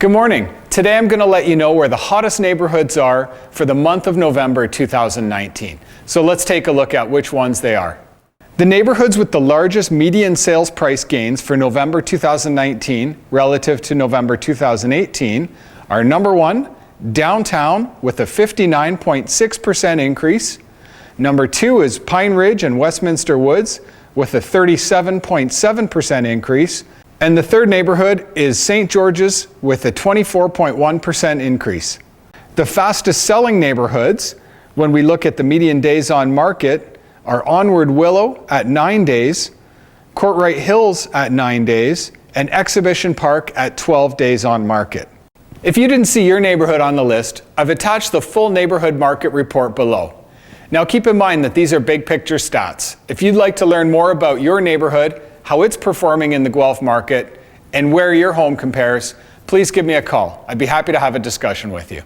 Good morning. Today I'm going to let you know where the hottest neighborhoods are for the month of November 2019. So let's take a look at which ones they are. The neighborhoods with the largest median sales price gains for November 2019 relative to November 2018 are number 1, downtown with a 59.6% increase. Number 2 is Pineridge and Westminster Woods with a 37.7% increase. And the third neighborhood is St. George's with a 24.1% increase. The fastest selling neighborhoods, when we look at the median days on market, are Onward Willow at 9 days, Kortright Hills at 9 days, and Exhibition Park at 12 days on market. If you didn't see your neighborhood on the list, I've attached the full neighborhood market report below. Now keep in mind that these are big picture stats. If you'd like to learn more about your neighborhood, how it's performing in the Guelph market, and where your home compares, please give me a call. I'd be happy to have a discussion with you.